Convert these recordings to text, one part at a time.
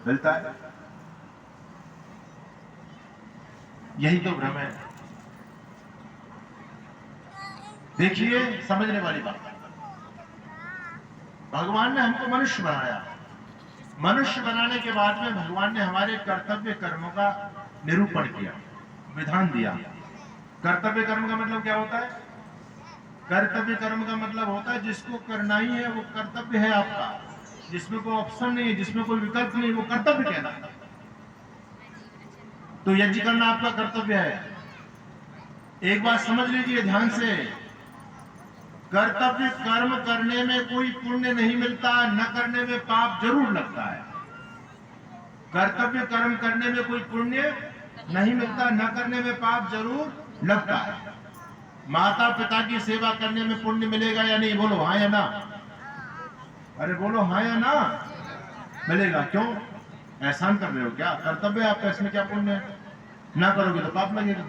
मिलता है। यही तो भ्रम है। देखिए, समझने वाली बात, भगवान ने हमको मनुष्य बनाया। मनुष्य बनाने के बाद में भगवान ने हमारे कर्तव्य कर्मों का निरूपण किया, विधान दिया। कर्तव्य कर्म का मतलब क्या होता है? कर्तव्य कर्म का मतलब होता है जिसको करना ही है वो कर्तव्य है आपका, जिसमें कोई ऑप्शन नहीं है, जिसमें कोई विकल्प नहीं, वो कर्तव्य कहलाता है। तो यज्ञ करना आपका कर्तव्य है। एक बात समझ लीजिए ध्यान से, कर्तव्य कर्म करने में कोई पुण्य नहीं मिलता, न करने में पाप जरूर लगता है। कर्तव्य कर्म करने में कोई पुण्य नहीं मिलता, न करने में पाप जरूर लगता है। माता पिता की सेवा करने में पुण्य मिलेगा या नहीं? बोलो हाँ या ना। अरे बोलो हाँ या ना। मिलेगा। क्यों? एहसान कर रहे हो क्या? कर्तव्य आपका, इसमें क्या पुण्य है? ना करोगे तो पाप लगेगा।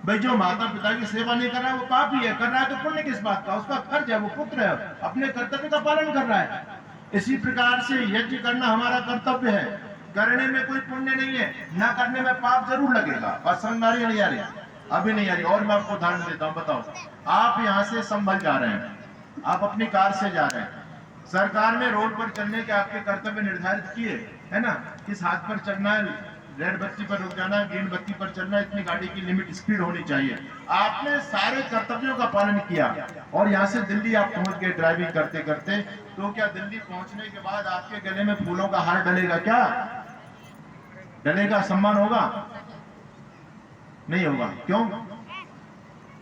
भाई जो माता पिता की सेवा नहीं कर रहा है वो पाप ही है, कर रहा है तो पुण्य किस बात का? उसका फर्ज है, वो पुत्र है, अपने कर्तव्य का पालन कर रहा है। इसी प्रकार से यज्ञ करना हमारा कर्तव्य है, करने में कोई पुण्य नहीं है, ना करने में पाप जरूर लगेगा। और समझ आ रही? अभी नहीं आ रही। और मैं आपको उदाहरण देता हूं। बताओ, आप यहां से संभल जा रहे हैं, आप अपनी कार से जा रहे हैं, सरकार ने रोड पर चलने के आपके कर्तव्य निर्धारित किए है ना, किस हाथ पर चलना है, रेड बत्ती पर रुक जाना, ग्रीन बत्ती पर चलना, इतनी गाड़ी की लिमिट स्पीड होनी चाहिए। आपने सारे कर्तव्यों का पालन किया और यहाँ से दिल्ली आप पहुंच गए ड्राइविंग करते करते, तो क्या दिल्ली पहुंचने के बाद आपके गले में फूलों का हार डलेगा? क्या डलेगा? सम्मान होगा? नहीं होगा। क्यों?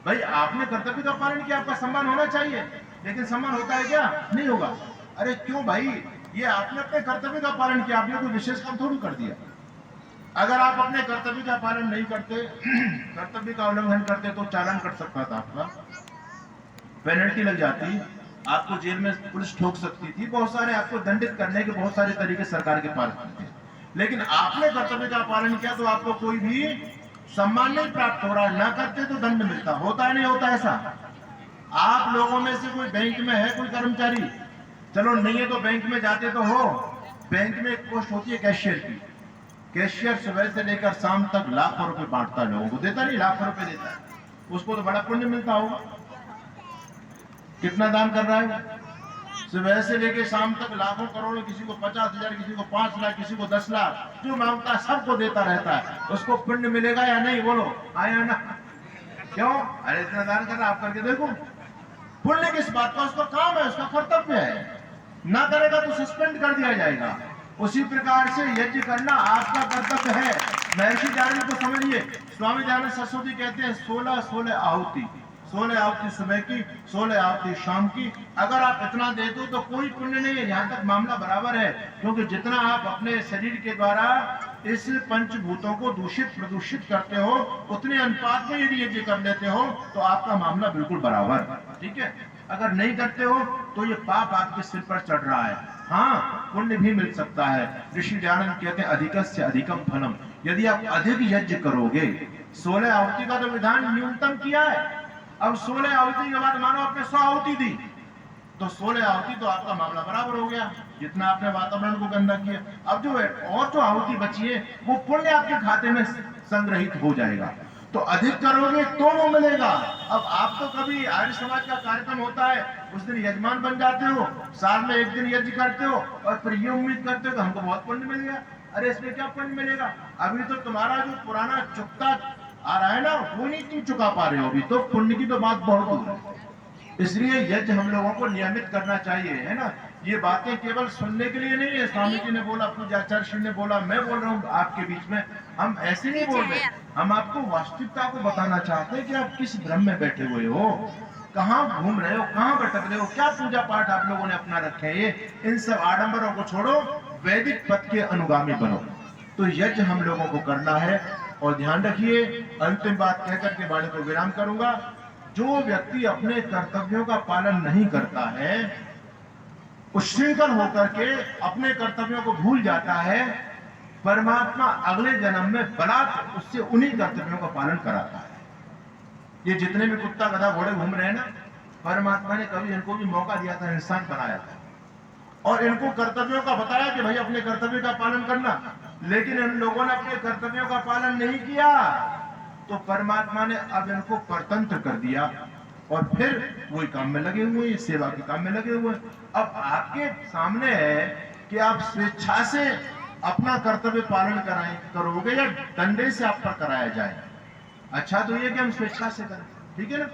भाई आपने कर्तव्य का पालन किया, आपका सम्मान होना चाहिए, लेकिन सम्मान होता है क्या? नहीं होगा। अरे क्यों भाई? ये आपने अपने कर्तव्य का पालन किया, आपने कोई विशेष काम थोड़ी कर दिया। अगर आप अपने कर्तव्य का पालन नहीं करते, कर्तव्य का उल्लंघन करते, तो चालान कट सकता था आपका, पेनल्टी लग जाती, आपको जेल में पुलिस ठोक सकती थी, बहुत सारे आपको दंडित करने के बहुत सारे तरीके सरकार के पास थे। लेकिन आपने कर्तव्य का पालन किया तो आपको कोई भी सम्मान नहीं प्राप्त हो रहा, ना करते तो दंड मिलता। होता है नहीं होता ऐसा? आप लोगों में से कोई बैंक में है कोई कर्मचारी? चलो नहीं है तो बैंक में जाते तो हो। बैंक में एक पोस्ट होती है कैशियर की। कैशियर सुबह से लेकर शाम तक लाखों रुपए बांटता है, लोगों को देता नहीं, लाखों रुपए देता है। उसको तो बड़ा पुण्य मिलता होगा। कितना दान कर रहा है? सुबह से लेकर शाम तक लाखों करोड़ों, किसी को 50,000, किसी को 5 लाख, किसी को 10 लाख, जो मांगता है सबको देता रहता है। उसको पुण्य मिलेगा या नहीं? बोलो आया ना। क्यों? अरे इतना दान कर रहा, आप करके देखो। पुण्य किस बात का? उसका काम है, उसका कर्तव्य है, ना करेगा तो सस्पेंड कर दिया जाएगा। उसी प्रकार से यज्ञ करना आपका कर्तव्य है। महर्षि दयानंद को समझिए, स्वामी दयानंद सरस्वती कहते हैं 16 आहुति, 16 आहुति सुबह की, 16 आहुति शाम की। अगर आप इतना दे दो तो कोई पुण्य नहीं है, यहाँ तक मामला बराबर है। क्योंकि जितना आप अपने शरीर के द्वारा इस पंचभूतों को दूषित प्रदूषित करते हो, उतने अनुपात में यदि यज्ञ कर लेते हो तो आपका मामला बिल्कुल बराबर। ठीक है? अगर नहीं करते हो तो ये पाप आपके सिर पर चढ़ रहा है। हाँ, पुण्य भी मिल सकता है। ऋषि दयानंद कहते हैं अधिकस्य अधिकम फलम। यदि आप अधिक यज्ञ करोगे, 16 आहुति का तो विधान न्यूनतम किया है, अब 16 आहुति के बाद मानो आपने 100 आहुति दी, तो 16 आहुति तो आपका मामला बराबर हो गया, जितना आपने वातावरण को गंदा किया। अब जो है और जो आहुति बची है वो पुण्य आपके खाते में संग्रहित हो जाएगा। तो अधिक करोगे तो वो मिलेगा। अब आप तो कभी आर्य समाज का कार्यक्रम होता है, उस दिन यजमान बन जाते हो, साल में एक दिन यज्ञ करते हो और फिर ये उम्मीद करते हो कि हमको बहुत पुण्य मिल गया। अरे इसमें क्या पुण्य मिलेगा? अभी तो तुम्हारा जो पुराना चुकता आ रहा है ना, वो नहीं तुम चुका पा रहे हो, अभी तो पुण्य की तो बात बहुत दूर है। इसलिए यज्ञ हम लोगों को नियमित करना चाहिए, है ना। ये बातें केवल सुनने के लिए नहीं है। स्वामी जी ने बोला, पूज्याचार्य श्री ने बोला, मैं बोल रहा हूँ आपके बीच में, हम ऐसे नहीं बोल रहे, हम आपको वास्तविकता को बताना चाहते हैं कि आप किस भ्रम में बैठे हुए हो, कहाँ घूम रहे हो, कहाँ भटक रहे हो, क्या पूजा पाठ आप लोगों ने अपना रखे हैं। ये इन सब आडंबरों को छोड़ो, वैदिक पथ के अनुगामी बनो। तो यज्ञ हम लोगों को करना है। और ध्यान रखिए, अंतिम बात कहकर के वाणी को विराम करूंगा, जो व्यक्ति अपने कर्तव्यों का पालन नहीं करता है, उच्छृंखल होकर के अपने कर्तव्यों को भूल जाता है, परमात्मा अगले जन्म में बलात् उससे उन्हीं कर्तव्यों का पालन कराता है। ये जितने भी कुत्ता गधा घोड़े घूम रहे हैं ना, परमात्मा ने कभी इनको भी मौका दिया था, इंसान बनाया था, और इनको कर्तव्यों का बताया कि भाई अपने कर्तव्य का पालन करना, लेकिन इन लोगों ने अपने कर्तव्यों का पालन नहीं किया, तो परमात्मा ने अब इनको परतंत्र कर दिया और फिर वही काम में लगे हुए हैं, सेवा के काम में लगे हुए हैं। अब आपके सामने है कि आप स्वेच्छा से अपना कर्तव्य पालन करोगे या दंडे से आप पर कराया जाए। अच्छा तो ये कि हम स्वेच्छा से करें, ठीक है ना।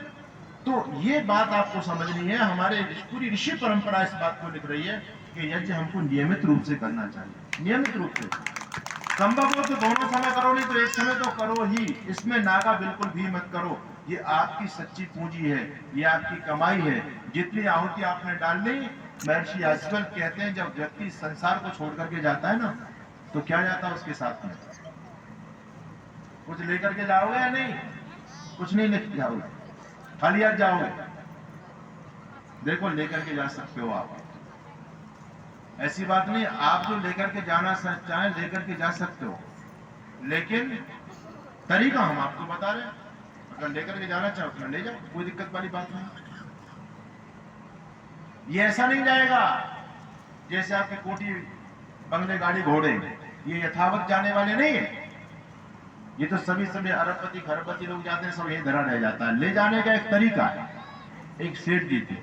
तो ये बात आपको समझनी है। हमारे पूरी ऋषि परंपरा इस बात को लिख रही है कि यज्ञ हमको नियमित रूप से करना चाहिए, नियमित रूप से। संभव हो तो दोनों समय करो, नहीं तो एक समय तो करो ही। इसमें नागा बिल्कुल भी मत करो। ये आपकी सच्ची पूंजी है, ये आपकी कमाई है। जितनी आहुति आपने डालनी, महर्षि याज्ञवल कहते हैं जब व्यक्ति संसार को छोड़ करके जाता है ना, तो क्या जाता है उसके साथ में? कुछ लेकर के जाओगे या नहीं? कुछ नहीं लेकर जाओगे, खाली हाथ जाओगे? देखो लेकर के जा सकते हो आप, ऐसी बात नहीं। आप जो लेकर के जाना चाहें लेकर के जा सकते हो, लेकिन तरीका हम आपको बता रहे हैं। अगर लेकर के जाना चाहो तो ले जाओ, कोई दिक्कत वाली बात नहीं। ये ऐसा नहीं जाएगा जैसे आपके कोठी बंगले गाड़ी घोड़े, ये यथावत जाने वाले नहीं है। ये तो सभी अरबपति खरबपति लोग जाते हैं, सब यही धरा रह जाता है। ले जाने का एक तरीका है। एक सेठ जी थे,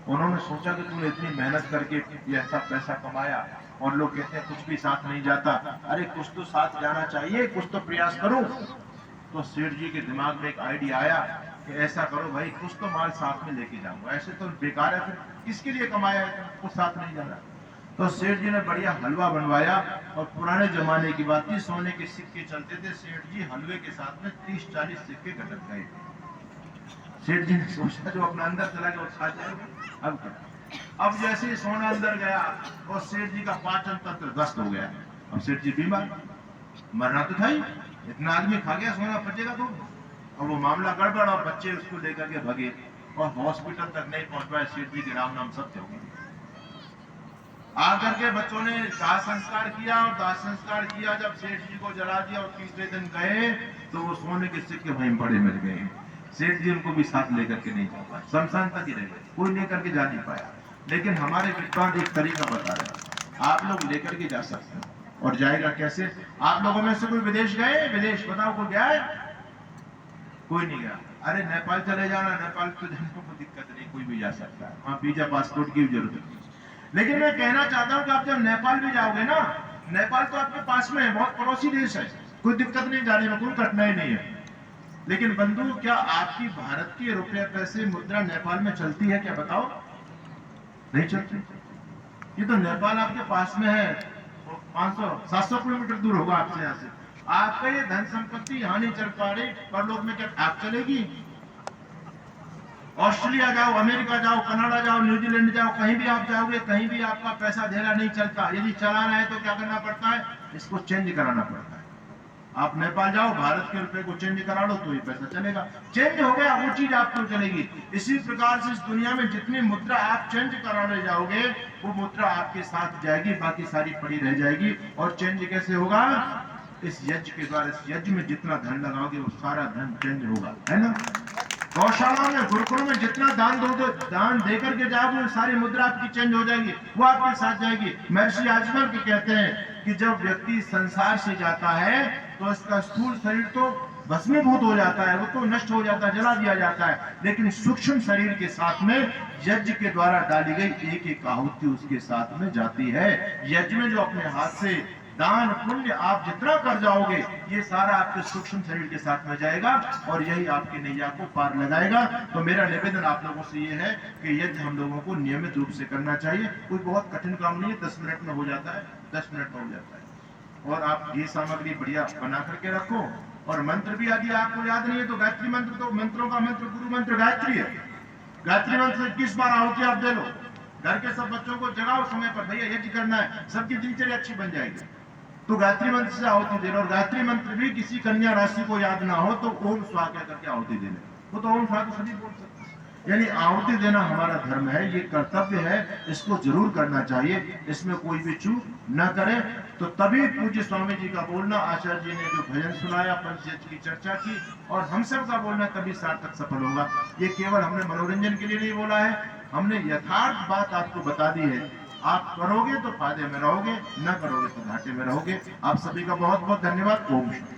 उन्होंने सोचा कि तूने इतनी मेहनत करके ये ऐसा पैसा कमाया और लोग कहते हैं कुछ भी साथ नहीं जाता, अरे कुछ तो साथ जाना चाहिए, कुछ तो प्रयास करो। तो सेठ जी के दिमाग में एक आइडिया आया कि ऐसा करो भाई, कुछ तो माल साथ में लेके जाऊंगा, ऐसे तो बेकार है, फिर किसके लिए कमाया है, कुछ साथ नहीं जा रहा। तो सेठ जी ने बढ़िया हलवा बनवाया, और पुराने जमाने की बात थी, सोने के सिक्के चलते थे। सेठ जी हलवे के साथ में 30-40 सिक्के घटक गए। सेठ जी ने सोचा जो अपना अंदर चला गया वो खा जाएगा, अब क्या। अब जैसे ही सोना अंदर गया और सेठ जी का पाचन तंत्र ध्वस्त हो गया। अब सेठ जी बीमार, मरना तो था ही, इतना आदमी खा गया, सोना पचेगा तो। और वो मामला गड़बड़, और बच्चे उसको लेकर के भगे और हॉस्पिटल तक नहीं पहुंच पाए। सेठ जी के राम नाम सत्य हो गए। आकर के बच्चों ने दाह संस्कार किया, और दाह संस्कार किया जब सेठ जी को जला दिया, और तीसरे दिन गए तो वो सोने के सिक्के वहीं बड़े मिल गए। सेठ जी उनको भी साथ लेकर के नहीं जा पाए, शमशान तक ही रह गए, कोई लेकर के जा नहीं पाया। लेकिन हमारे विद्वान एक तरीका बता रहे हैं, आप लोग लेकर के जा सकते हैं। और जाएगा कैसे? आप लोगों में से कोई विदेश गए? विदेश बताओ, कोई गया है? कोई नहीं गया। अरे नेपाल चले जाना, नेपाल तो जाने को कोई दिक्कत नहीं, कोई भी जा सकता है, वहां वीजा पासपोर्ट की जरूरत नहीं। लेकिन मैं कहना चाहता हूं कि आप जब नेपाल भी जाओगे ना, नेपाल तो आपके पास में है, बहुत पड़ोसी देश है, कोई दिक्कत नहीं जाने में, कोई कठिनाई नहीं है। लेकिन बंधु, क्या आपकी भारत की रुपये पैसे मुद्रा नेपाल में चलती है क्या? बताओ, नहीं चलती। ये तो नेपाल आपके पास में है, 500-700 किलोमीटर दूर होगा आपसे, यहाँ से। आपका ये धन संपत्ति यहाँ नहीं चल पा रही, परलोक में क्या आप चलेगी? ऑस्ट्रेलिया जाओ, अमेरिका जाओ, कनाडा जाओ, न्यूजीलैंड जाओ, कहीं भी आप जाओगे, कहीं भी आपका पैसा देना नहीं चलता। यदि चलाना है तो क्या करना पड़ता है? इसको चेंज कराना पड़ता है। आप नेपाल जाओ, भारत के रुपए को चेंज करा लो तो ये पैसा चलेगा। चेंज हो गया, वो चीज आपको चलेगी। इसी प्रकार से इस दुनिया में जितनी मुद्रा आप चेंज कराने जाओगे, वो मुद्रा आपके साथ जाएगी, बाकी सारी पड़ी रह जाएगी। और चेंज कैसे होगा? इस यज्ञ के द्वारा। इस यज्ञ में जितना धन लगाओगे वो सारा धन चेंज होगा, है ना। गौशाला में, गुरुकुल में जितना दान दान देकर के जाओगे, सारी मुद्रा आपकी चेंज हो जाएगी, वो आपके साथ जाएगी। महर्षि याज्ञवल्क्य के कहते हैं कि जब व्यक्ति संसार से जाता है तो इसका स्थूल शरीर तो भस्मीभूत हो जाता है, वो तो नष्ट हो जाता है, जला दिया जाता है। लेकिन सूक्ष्म शरीर के साथ में यज्ञ के द्वारा डाली गई एक एक आहुति उसके साथ में जाती है। यज्ञ में जो अपने हाथ से दान पुण्य आप जितना कर जाओगे, ये सारा आपके सूक्ष्म शरीर के साथ में जाएगा, और यही आपकी नैया को पार लगाएगा। तो मेरा निवेदन आप लोगों से ये है कि यज्ञ हम लोगों को नियमित रूप से करना चाहिए। कोई बहुत कठिन काम नहीं है, 10 मिनट में हो जाता है, 10 मिनट में हो जाता है। और आप ये सामग्री बढ़िया बना करके रखो। और मंत्र भी यदि आपको याद नहीं है तो गायत्री मंत्र, तो मंत्रों का मंत्र गुरु मंत्र गायत्री है। गायत्री मंत्र से 21 बार आहुति आप दे लो। घर के सब बच्चों को जगाओ समय पर, भैया यज्ञ करना है, सबकी दिनचर्या अच्छी बन जाएगी। तो गायत्री मंत्र से आहुति दे लो। और गायत्री मंत्र भी किसी कन्या राशि को याद ना हो तो ओम स्वाहा कह करके आहुति दे ले, वो तो ओम स्वाहा तो सभी बोल सकते हैं। यानी आहुति देना हमारा धर्म है, ये कर्तव्य है, इसको जरूर करना चाहिए, इसमें कोई भी चूक न करे। तो तभी पूज्य स्वामी जी का बोलना, आचार्य जी ने जो भजन सुनाया, पंचयज्ञ की चर्चा की, और हम सब का बोलना तभी सार्थक सफल होगा। ये केवल हमने मनोरंजन के लिए नहीं बोला है, हमने यथार्थ बात आपको बता दी है आप करोगे तो फायदे में रहोगे, न करोगे तो घाटे में रहोगे। आप सभी का बहुत बहुत धन्यवाद। ओम शांति।